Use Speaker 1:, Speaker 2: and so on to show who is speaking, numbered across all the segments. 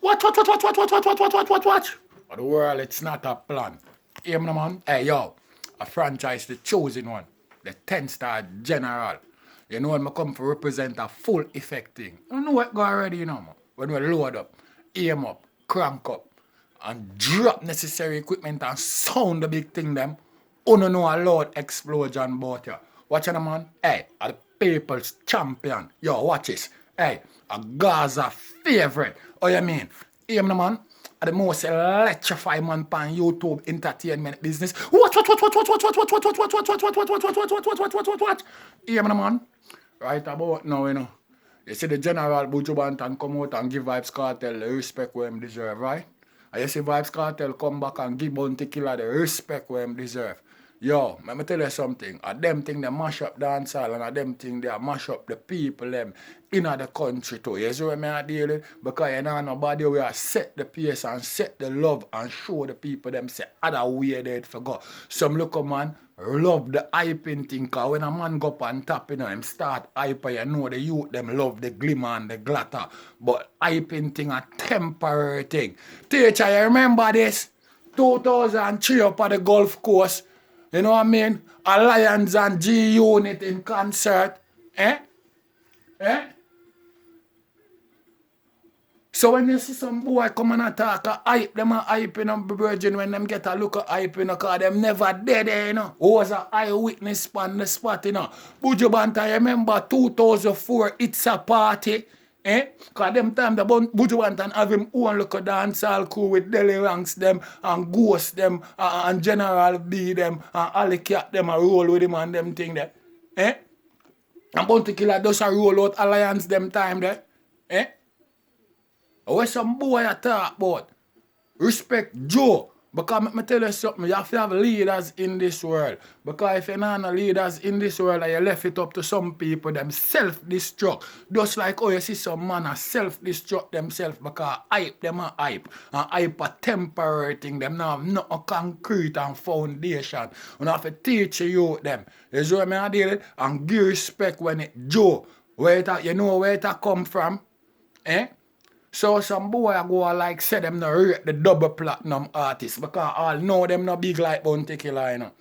Speaker 1: Watch. For the world, it's not a plan. Hear me, man? Hey, yo, a franchise, the chosen one, the 10-star general. You know when I come to represent a full effect thing. You know what go already, you know, man. When we load up, aim up, crank up, and drop necessary equipment and sound the big thing them, you don't know a loud explosion about you. Watch it, man. Hey, a the people's champion. Yo, watch this. Hey, a Gaza favorite. Oh, you mean? Hear me, man? The most electrifying man pan YouTube entertainment business. Watch. Hear me, man? Right about now, you know. You see the General Buju Banton come out and give Vybz Kartel the respect where him deserve, right? And you see Vybz Kartel come back and give Bounty Killer the respect where him deserve. Yo, let me tell you something. A them thing they mash up dancehall and a them thing they mash up the people them in the country too. You see what I deal with? Because you know nobody will set the pace and set the love and show the people them say other way they forgot. Some look man love the hyping thing, cause when a man go up and tap, you know, him start hyper, you know the youth them love the glimmer and the glitter. But hyping thing a temporary thing. Teacher, you remember this? 2003 up at the Gulf Coast. You know what I mean? Alliance and G Unit in concert. Eh? So when you see some boy come and attack a hype, them a hype in a virgin when them get a look at hype in a car, them never dead there, you know. Who was a eyewitness on the spot, you know. Buju Banton, you remember 2004, it's a party. Because them time the Buju Banton have him own look at dancehall crew with Deli Ranks them and Ghost them and General B them and Ali Cat them a roll with him and them thing there. And Bounty Killer does a roll out Alliance them time there. Where some boy I talk about? Respect Joe. Because let me tell you something, you have to have leaders in this world. Because if you're not no leaders in this world and you left it up to some people, them self-destruct. Just like you see some man self-destruct themselves because hype them a hype. And hype a temporary thing. Them now have no concrete and foundation. You have to teach you them. You see what I deal with? And give respect when it Joe. You know where it come from? So some boy I go like say them no rate the double platinum artist because all know them no big like Bounty Killer, you know.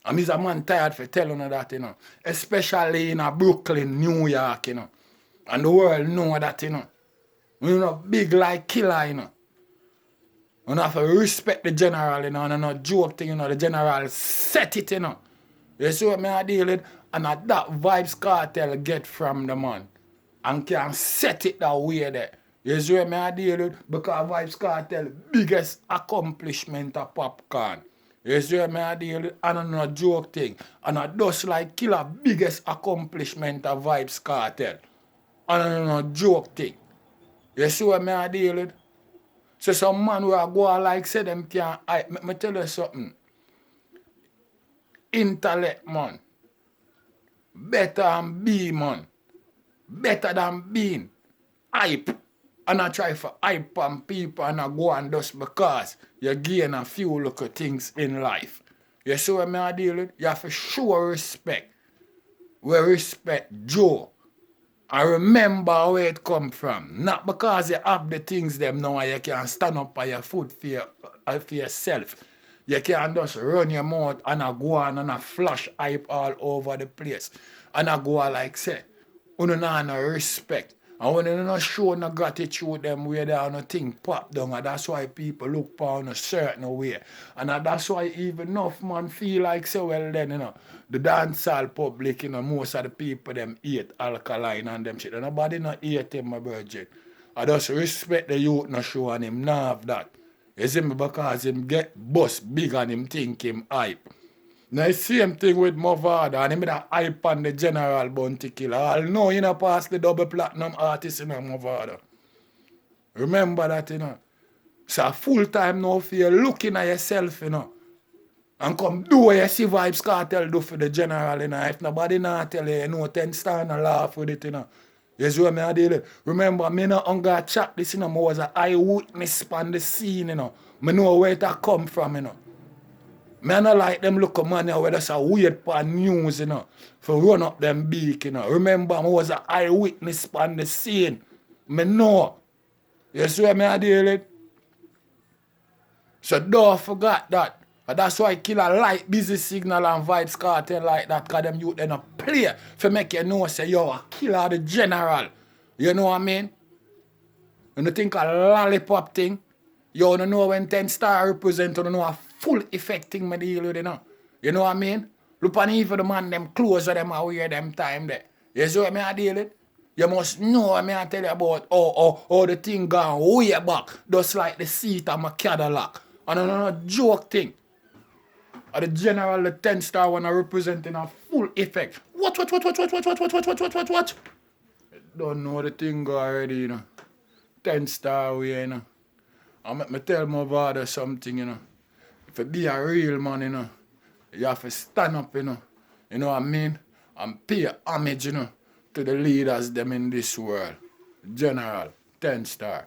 Speaker 1: And me's a man tired for telling you that, you know. Especially in Brooklyn, New York, you know. And the world know that, you know. You know, big like Killer, you know. You have to respect the general, you know, and no joke thing, you know, the general set it, you know. You see what I deal with? And that Vybz Kartel get from the man. And can set it that way there. You see what I deal with? Because Vybz Kartel biggest accomplishment of popcorn. You see what I deal with? And no joke thing. And I just like Killer biggest accomplishment of Vybz Kartel. And no joke thing. You see what I deal with? So some man will go like say them can let me tell you something. Intellect man. Better than be man. Better than being. Hype. And I try for hype on people and I go and just because you gain a few little things in life. You see what I deal with? You have to show respect. We respect Joe. And remember where it come from. Not because you have the things them now you can stand up on your foot for yourself. You can just run your mouth and I go on and I flash hype all over the place. And I go like say, you don't have no respect. And when they don't show no gratitude them where they have no thing pop down, and that's why people look upon a certain way. And that's why even enough man feel like so well then, you know, the dancehall public, you know, most of the people them eat alkaline and them shit. And nobody not eat him, my virgin. I just respect the youth no show and him not have that. You see me because him get bust big and him think him hype. Now the same thing with Movada and him that hype on the General Bounty Killer. I'll know you know pass the double platinum artist in Movada. Remember that, you know. So full time now for you looking at yourself, you know. And come do what you see Vybz Kartel do for the General, you know. If nobody not tell you, you know, 10 star and laugh with it, you know. You see what I deal with? Remember, me no hunger chat this, you know. I was an eyewitness on the scene, you know. I know where it come from, you know. I don't like them look at money where that's a weird pan news, you know, for run up them beak, you know. Remember, I was an eyewitness on the scene. I know. You see what I deal with? So don't forget that. And that's why killer like Busy Signal and Vybz Kartel like that, because them youth they not play for make you know say yo a killer the general. You know what I mean? And you think a lollipop thing, you don't know when 10 star represent, you don't know a full effect thing me deal with, you know. You know what I mean? Look on even the man them clothes of them I wear them time there. You see what I deal with? You must know what I tell you about how the thing gone way back, just like the seat of my Cadillac. And no joke thing. And the general, the 10 star one are representing a full effect. What? Don't know the thing already, you know. 10 star way, you know. I make me tell my father something, you know. If you be a real man, you know, you have to stand up, you know. You know what I mean? And pay homage, you know, to the leaders them in this world. General, 10 star.